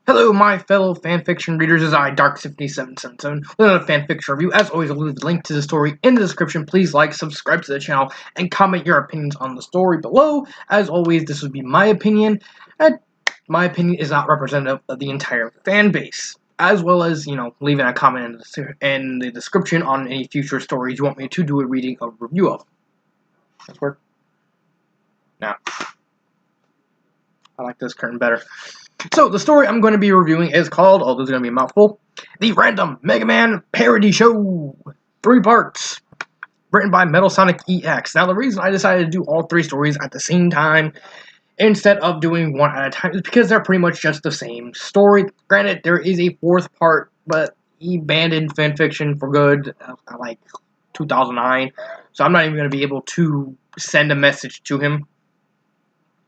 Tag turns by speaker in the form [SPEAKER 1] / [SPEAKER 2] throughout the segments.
[SPEAKER 1] Hello, my fellow fanfiction readers, as I, Dark7777, with another fanfiction review. As always, I'll leave the link to the story in the description. Please like, subscribe to the channel, and comment your opinions on the story below. As always, this would be my opinion, and my opinion is not representative of the entire fan base. As well as, leaving a comment in the description on any future stories you want me to do a reading or review of. That's work. Now, I like this curtain better. So, the story I'm going to be reviewing is called, this is going to be a mouthful, The Random Megaman Parody Show. 3 parts. Written by Metal Sonic EX. Now, the reason I decided to do all 3 stories at the same time, instead of doing one at a time, is because they're pretty much just the same story. Granted, there is a 4th part, but he abandoned FanFiction for good, like 2009. So, I'm not even going to be able to send a message to him.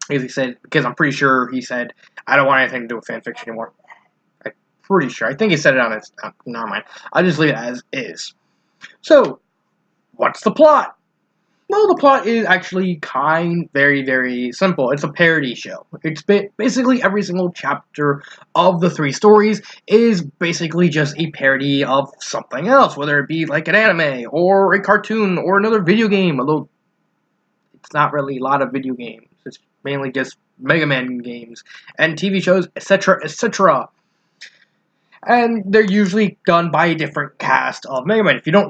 [SPEAKER 1] As he said, because I'm pretty sure he said, I don't want anything to do with fanfiction anymore. I'm pretty sure. I think he said it on his... never mind. I'll just leave it as is. So, what's the plot? Well, the plot is actually very, very simple. It's a parody show. It's basically every single chapter of the 3 stories is basically just a parody of something else, whether it be like an anime, or a cartoon, or another video game, although it's not really a lot of video games. It's mainly just Megaman games and TV shows, etc., etc. And they're usually done by a different cast of Megaman. If you don't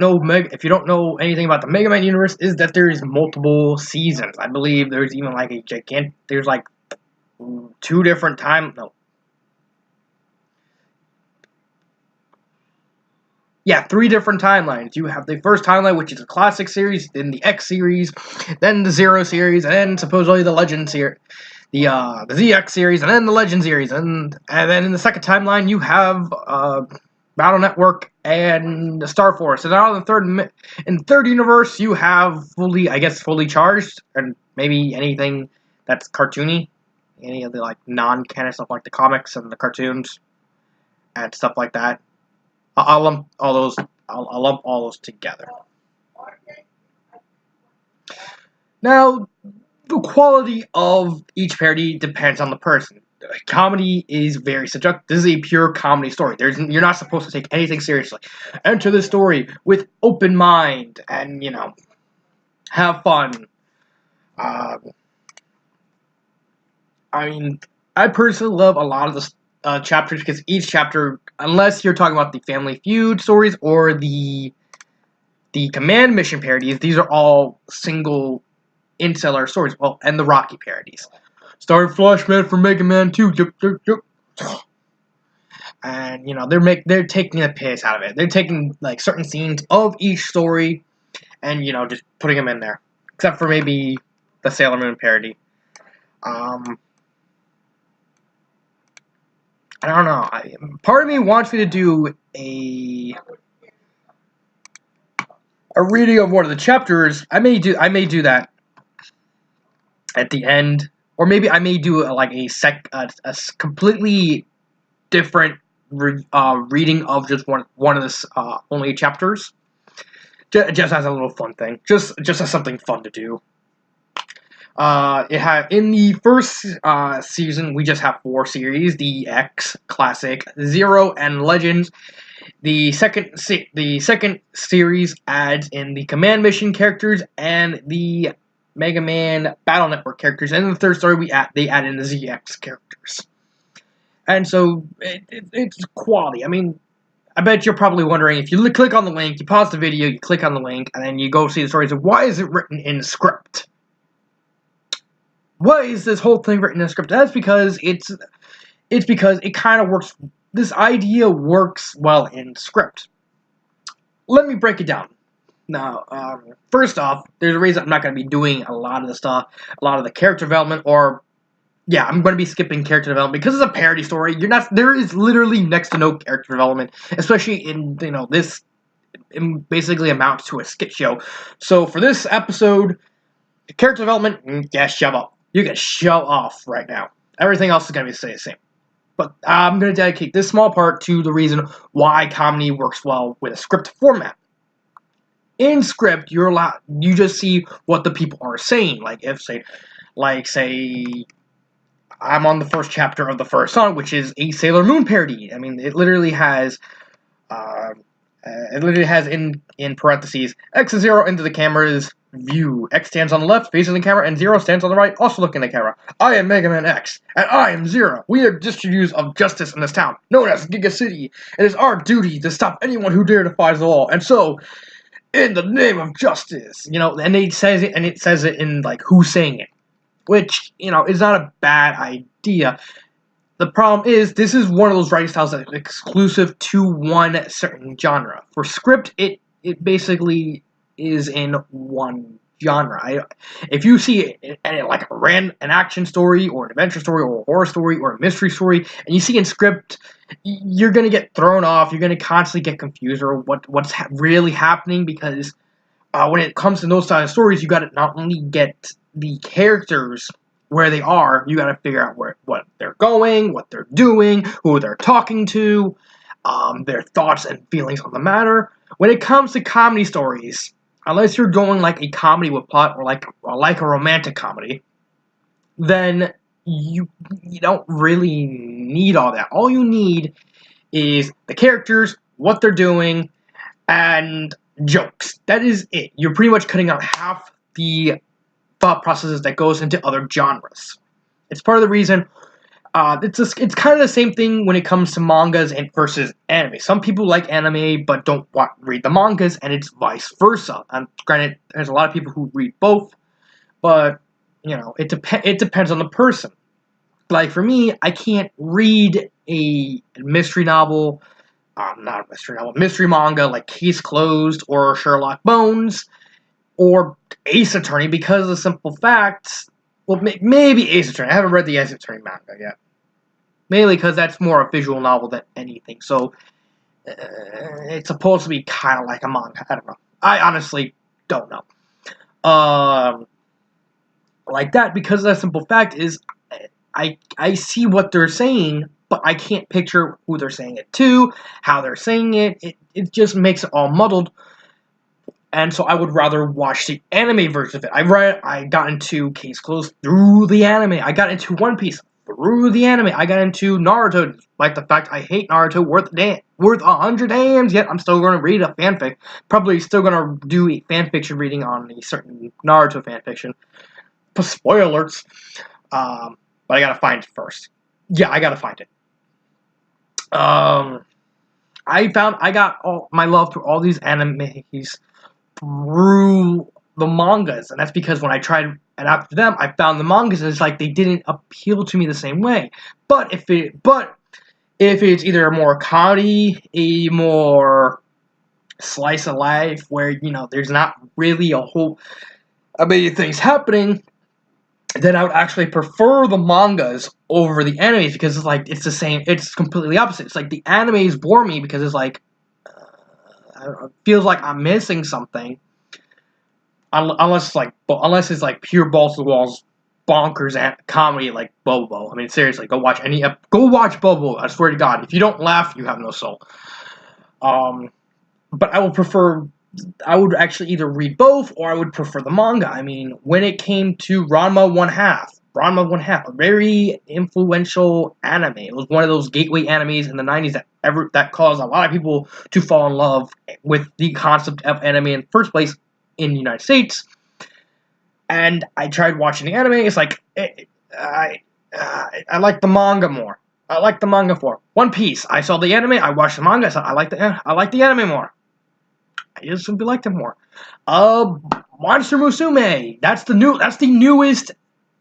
[SPEAKER 1] know anything about the Megaman universe, is that there's multiple seasons. I believe there's even like a gigantic. There's like 2 different Yeah, 3 different timelines. You have the first timeline, which is a classic series, then the X series, then the Zero series, and then supposedly the Legend series, the ZX series, and then the Legend series, and then in the second timeline you have Battle Network and the Star Force. And now in the third universe you have fully charged, and maybe anything that's cartoony, any of the like non-canon stuff like the comics and the cartoons and stuff like that. I'll lump all those together. Now, the quality of each parody depends on the person. Comedy is very subjective. This is a pure comedy story. You're not supposed to take anything seriously. Enter the story with open mind and, have fun. I mean, I personally love a lot of the chapters, because each chapter, unless you're talking about the Family Feud stories or the Command Mission parodies, these are all single insular stories. Well, and the Rocky parodies. Started Flashman from Megaman 2. And they're taking the piss out of it. They're taking like certain scenes of each story and just putting them in there. Except for maybe the Sailor Moon parody. I don't know. Part of me wants me to do a reading of one of the chapters. I may do that at the end, or maybe I may do a completely different reading of just one of the only chapters, just as a little fun thing, just as something fun to do. In the first season, we just have 4 series: the X, Classic, Zero, and Legends. The second series adds in the Command Mission characters and the Mega Man Battle Network characters, and in the third story they add in the ZX characters. And so it's quality. I mean, I bet you're probably wondering, if you click on the link, you pause the video, you click on the link, and then you go see the story. So why is it written in script? Why is this whole thing written in script? That's because it's because it kind of works. This idea works well in script. Let me break it down. Now, first off, there's a reason I'm not going to be doing a lot of the stuff, a lot of the character development, I'm going to be skipping character development because it's a parody story. There is literally next to no character development, especially in this. It basically amounts to a skit show. So for this episode, character development, shove up. You can show off right now. Everything else is going to be the same. But I'm going to dedicate this small part to the reason why comedy works well with a script format. In script, you just see what the people are saying. Say, I'm on the first chapter of the first song, which is a Sailor Moon parody. I mean, it literally has in parentheses X is 0 into the camera's view. X stands on the left, facing the camera, and 0 stands on the right, also looking at the camera. I am Megaman X, and I am 0. We are distributors of justice in this town, known as Giga City. It is our duty to stop anyone who dare defy the law, and so, in the name of justice, and it says it in, like, who's saying it, which, is not a bad idea. The problem is, this is one of those writing styles that is exclusive to one certain genre. For script, it basically is in one genre. If you see like an action story, or an adventure story, or a horror story, or a mystery story, and you see in script, you're going to get thrown off, you're going to constantly get confused, or what's really happening, because when it comes to those style of stories, you got to not only get the characters where they are, you got to figure out what they're going, what they're doing, who they're talking to, their thoughts and feelings on the matter. When it comes to comedy stories, unless you're going like a comedy with plot, or like a romantic comedy, then you don't really need all that. All you need is the characters, what they're doing, and jokes. That is it. You're pretty much cutting out half the thought processes that goes into other genres. It's part of the reason. It's kind of the same thing when it comes to mangas versus anime. Some people like anime but don't read the mangas, and it's vice versa. And granted, there's a lot of people who read both, but it depends on the person. Like for me, I can't read a mystery novel, not a mystery novel, mystery manga like Case Closed or Sherlock Bones or Ace Attorney, because of the simple fact, well, maybe Ace Attorney. I haven't read the Ace Attorney manga yet. Mainly because that's more a visual novel than anything. So, it's supposed to be kind of like a manga. I don't know. I honestly don't know. Like that, because of that simple fact is, I see what they're saying, but I can't picture who they're saying it to, how they're saying it. It just makes it all muddled. And so I would rather watch the anime version of it. I got into Case Closed through the anime. I got into One Piece through the anime. I got into Naruto, like the fact I hate Naruto worth 100 dams, yet I'm still going to read a fanfic. Probably still going to do a fanfiction reading on a certain Naruto fanfiction. Spoiler alerts. But I gotta find it first. Yeah, I gotta find it. I got all my love through all these animes through the mangas, and that's because when I tried and after them, I found the mangas, and it's like they didn't appeal to me the same way. But if it's either a more comedy, a more slice of life, where there's not really a many things happening, then I would actually prefer the mangas over the animes, because it's the same. It's completely opposite. It's like the animes bore me because it's like it feels like I'm missing something. Unless it's like pure balls to the walls bonkers and comedy like Bobo. I mean, seriously, go watch Bobo. I swear to God, if you don't laugh, you have no soul. But I would actually either read both, or I would prefer the manga. I mean, when it came to Ranma 1/2, a very influential anime. It was one of those gateway animes in the 90s that caused a lot of people to fall in love with the concept of anime in the first place in the United States. And I tried watching the anime. It's like I like the manga more. I like the manga more. One Piece. I saw the anime. I watched the manga. I said I like the anime more. I just simply liked it more. Monster Musume. That's the newest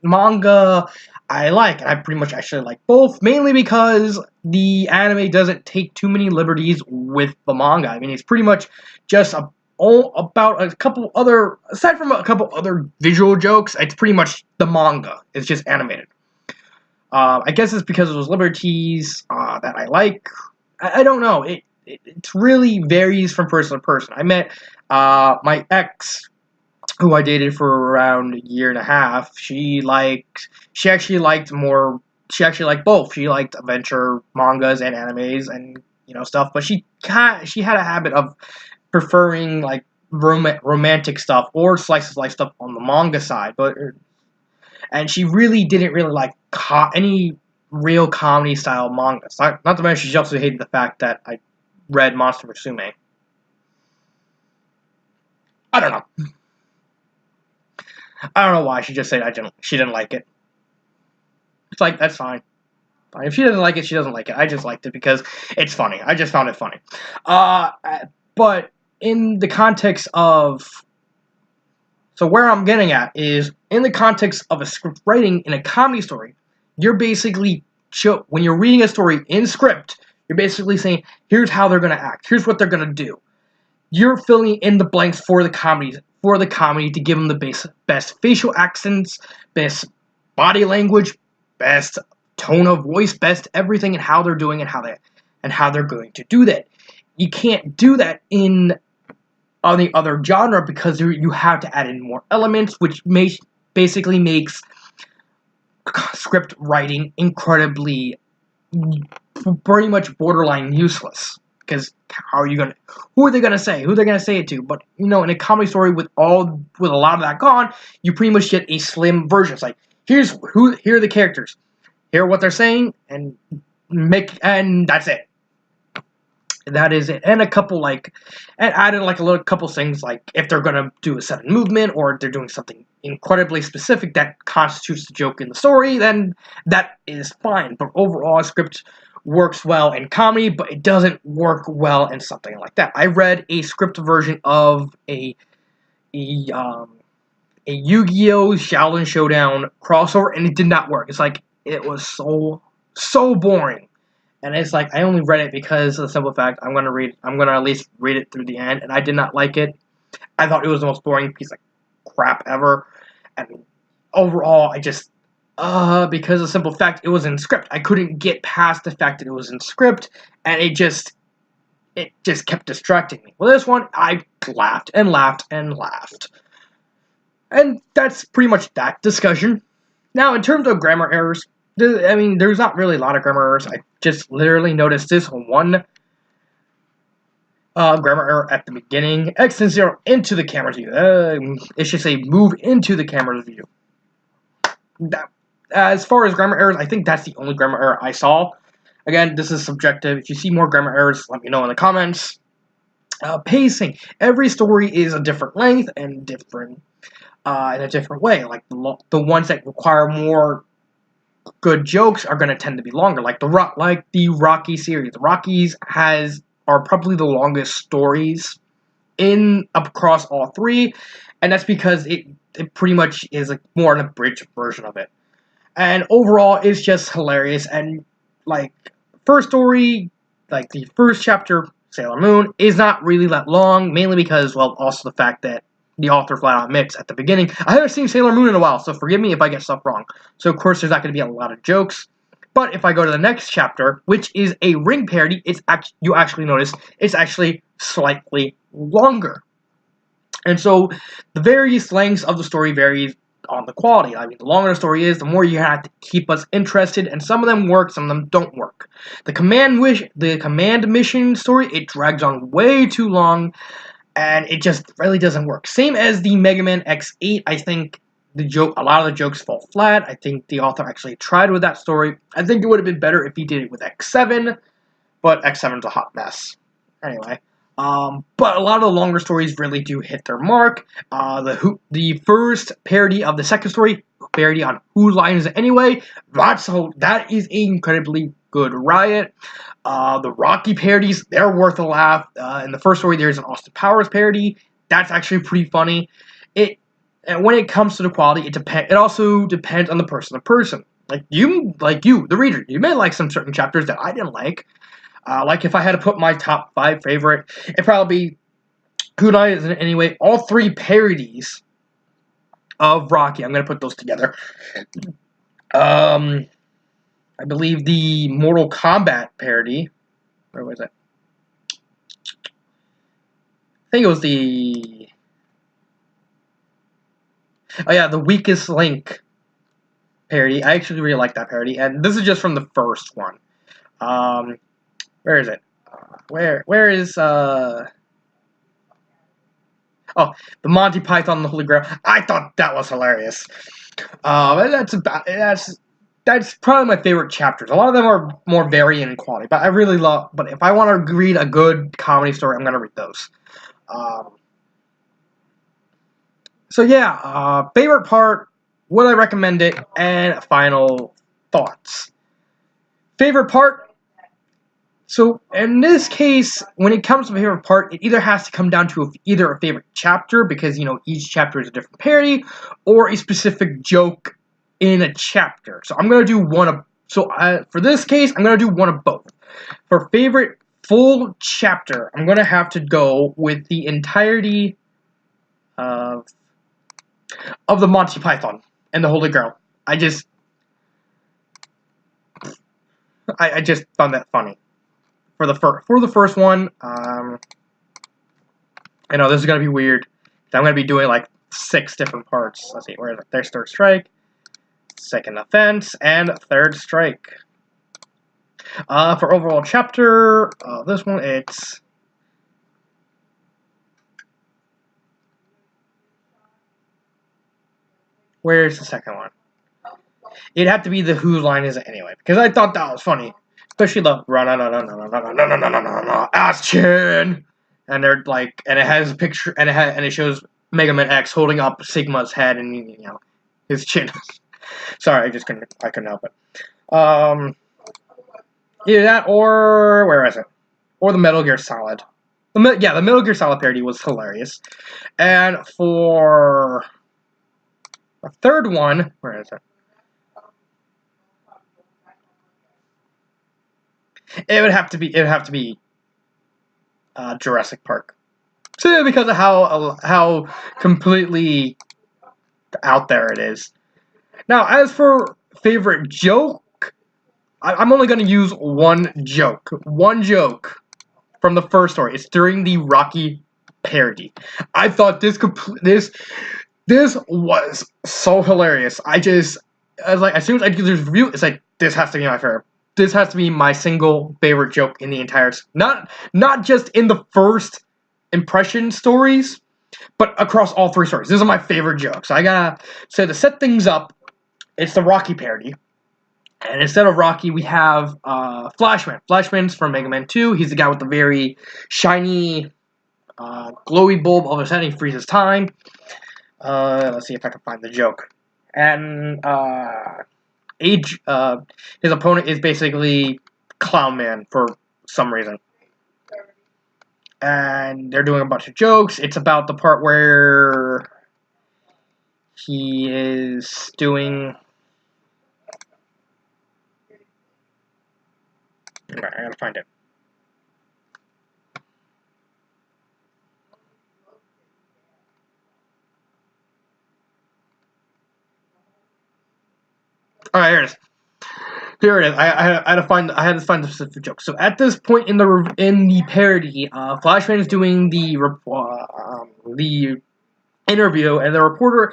[SPEAKER 1] manga I like. And I pretty much actually like both, mainly because the anime doesn't take too many liberties with the manga. I mean, it's pretty much just about a couple other, aside from a couple other visual jokes, it's pretty much the manga. It's just animated. I guess it's because of those liberties that I like. I don't know. It really varies from person to person. I met my ex, who I dated for around a year and a half. She actually liked both. She liked adventure mangas and animes and stuff, but she had a habit of preferring like romantic stuff or slice of life stuff on the manga side. And she really didn't really like any real comedy style manga. Not to mention, she also hated the fact that I read Monster Musume. I don't know. I don't know why she just said she didn't like it. It's like, that's fine. Fine. If she doesn't like it, she doesn't like it. I just liked it because it's funny. I just found it funny. But in the context of... So where I'm getting at is, in the context of a script writing in a comedy story, you're basically... when you're reading a story in script, you're basically saying, here's how they're going to act. Here's what they're going to do. You're filling in the blanks for the comedy to give them the best facial accents, best body language, best tone of voice, best everything, and how they're doing and how they're going to do that. You can't do that in the other genre because you have to add in more elements, which basically makes script writing incredibly, pretty much borderline useless. Because who are they gonna say? Who are they gonna say it to? But in a comedy story with a lot of that gone, you pretty much get a slim version. It's like, here are the characters, hear what they're saying, and that's it. That is it. And added like a little couple things, like if they're gonna do a sudden movement or they're doing something incredibly specific that constitutes the joke in the story, then that is fine. But overall, a script works well in comedy, but it doesn't work well in something like that. I read a script version of a Yu-Gi-Oh! Shaolin Showdown crossover, and it did not work. It's like, it was so boring. And it's like, I only read it because of the simple fact I'm gonna at least read it through the end, and I did not like it. I thought it was the most boring piece of crap ever. And overall, I just because of the simple fact it was in script. I couldn't get past the fact that it was in script, and it just kept distracting me. Well, this one, I laughed and laughed and laughed. And that's pretty much that discussion. Now, in terms of grammar errors, there's not really a lot of grammar errors. I just literally noticed this one grammar error at the beginning. X and 0 into the camera's view. It should say move into the camera's view. As far as grammar errors, I think that's the only grammar error I saw. Again, this is subjective. If you see more grammar errors, let me know in the comments. Pacing. Every story is a different length and different in a different way. Like the ones that require more good jokes are going to tend to be longer. Like the Rocky series. The Rockies are probably the longest stories across all three, and that's because it pretty much is like more an abridged version of it. And overall, it's just hilarious. And like, first story, like the first chapter, Sailor Moon, is not really that long, mainly because, well, also the fact that the author flat out admits at the beginning, I haven't seen Sailor Moon in a while, so forgive me if I get stuff wrong. So of course there's not going to be a lot of jokes. But if I go to the next chapter, which is a Ring parody, you actually notice it's actually slightly longer. And so the various lengths of the story varies on the quality. I mean, the longer the story is, the more you have to keep us interested, and some of them work, some of them don't work. The command mission story, it drags on way too long, and it just really doesn't work. Same as the Megaman X8, I think a lot of the jokes fall flat. I think the author actually tried with that story. I think it would have been better if he did it with X7, but X7's a hot mess. Anyway. But a lot of the longer stories really do hit their mark. The first parody of the second story, parody on Whose Line Is It Anyway? That is incredibly good riot. The Rocky parodies, they're worth a laugh. In the first story, there's an Austin Powers parody. That's actually pretty funny. And when it comes to the quality, it also depends on the person to person. Like you, the reader, you may like some certain chapters that I didn't like. Like if I had to put my top 5 favorite, it'd probably be Who Line Is It Anyway? All 3 parodies of Rocky. I'm gonna put those together. I believe the Mortal Kombat parody. Where was it? I think it was the. Oh yeah, the Weakest Link parody. I actually really like that parody, and this is just from the first one. Where is it? Where is Oh, the Monty Python and the Holy Grail. I thought that was hilarious. That's that's probably my favorite chapters. A lot of them are more varying in quality, but I really love. But if I want to read a good comedy story, I'm gonna read those. So yeah, favorite part, would I recommend it, and final thoughts. Favorite part. So in this case, when it comes to favorite part, it either has to come down to either a favorite chapter, because each chapter is a different parody, or a specific joke in a chapter. So I'm gonna do one of. So for this case, I'm gonna do one of both. For favorite full chapter, I'm gonna have to go with the entirety of the Monty Python and the Holy Grail. I just found that funny. For the first one, I know this is gonna be weird. I'm gonna be doing like 6 different parts. Let's see, where is it? There's third strike, second offense, and third strike. For overall chapter, this one it's. Where's the second one? It'd have to be the Whose Line Is It Anyway? Because I thought that was funny. Especially the ass chin. And they're like, and it has a picture, and it shows Megaman X holding up Sigma's head and his chin. Sorry, I couldn't help it. Either that or where is it? Or the Metal Gear Solid. The Metal Gear Solid parody was hilarious. And for a third one, where is it? It would have to be Jurassic Park. So because of how completely out there it is. Now, as for favorite joke, I'm only going to use one joke. One joke from the first story. It's during the Rocky parody. I thought this was so hilarious. I was like, as soon as I do this review, it's like, this has to be my favorite. This has to be my single favorite joke in the entire, not just in the first impression stories, but across all 3 stories. This is my favorite joke. So I gotta say, to set things up, it's the Rocky parody. And instead of Rocky, we have Flashman. Flashman's from Mega Man 2. He's the guy with the very shiny, glowy bulb. All of a sudden, he freezes time. Let's see if I can find the joke. And his opponent is basically Clown Man for some reason. And they're doing a bunch of jokes. It's about the part where he is doing. Okay, I gotta find it. All right, here it is. Here it is. I had to find the specific joke. So at this point in the parody, Flashman is doing the interview, and the reporter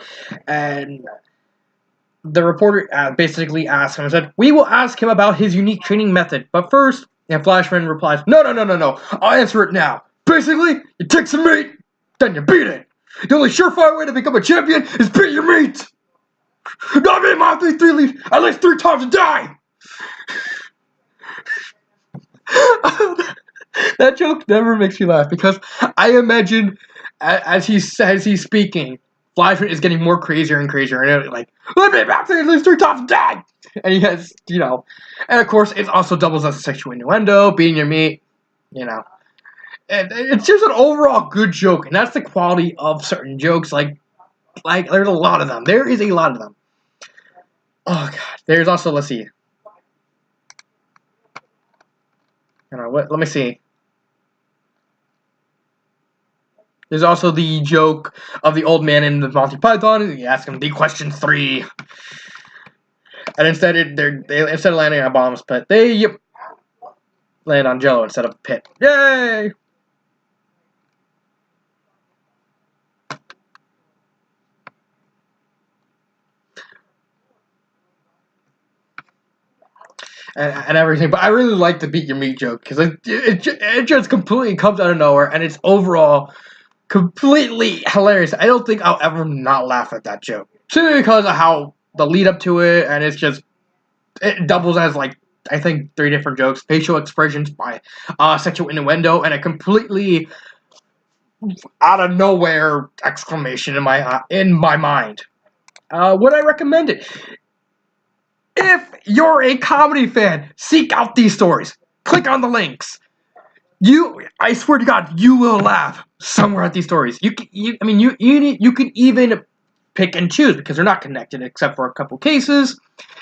[SPEAKER 1] basically asked him and said, "We will ask him about his unique training method, but first." And Flashman replies, "No, I'll answer it now. Basically, you take some meat, then you beat it. The only surefire way to become a champion is beat your meat. Not me, my 3 leaves at least 3 times a day." That joke never makes me laugh, because I imagine as he's speaking, Flashman is getting more crazier and crazier, and like, "Let me back at least 3 times a day." And he has, and of course, it also doubles as a sexual innuendo, beating your meat, And it's just an overall good joke, and that's the quality of certain jokes. Like there's a lot of them. There is a lot of them. Oh god, there's also, let's see. Let me see. There's also the joke of the old man in the Monty Python. You ask him the question 3, and instead of landing on bombs pit, they land on Jello instead of a pit. Yay! And everything, but I really like the beat your meat joke, because it just completely comes out of nowhere, and it's overall completely hilarious. I don't think I'll ever not laugh at that joke, simply because of how the lead up to it, and it's just it doubles as like I think 3 different jokes, facial expressions by sexual innuendo, and a completely out of nowhere exclamation in my mind. Would I recommend it? If you're a comedy fan, seek out these stories. Click on the links. I swear to God, you will laugh somewhere at these stories. You can even pick and choose because they're not connected except for a couple cases.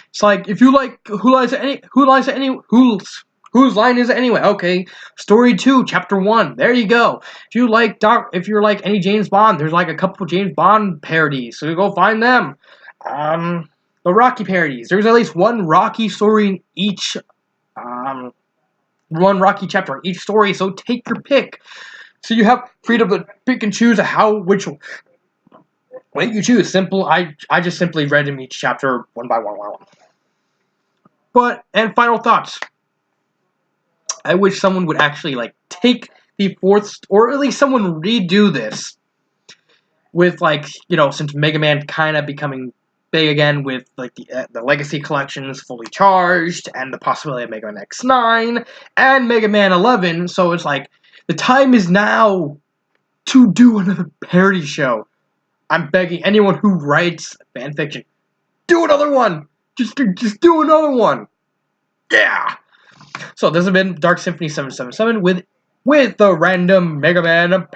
[SPEAKER 1] It's like if you like whose line is it anyway? Okay, story 2, chapter 1. There you go. If you're like any James Bond, there's like a couple James Bond parodies, so you go find them. The Rocky parodies. There's at least one Rocky story in each. One Rocky chapter in each story, so take your pick. So you have freedom to pick and choose which way you choose. Simple. I just simply read them each chapter one by one. And final thoughts. I wish someone would actually like take the 4th, or at least someone redo this with since Megaman kind of becoming big again with like the Legacy collections fully charged and the possibility of Mega Man X9 and Mega Man 11. So it's like the time is now to do another parody show. I'm begging anyone who writes fanfiction, do another one. Just do another one. Yeah. So this has been Dark Symphony 777 with the random Mega Man parody.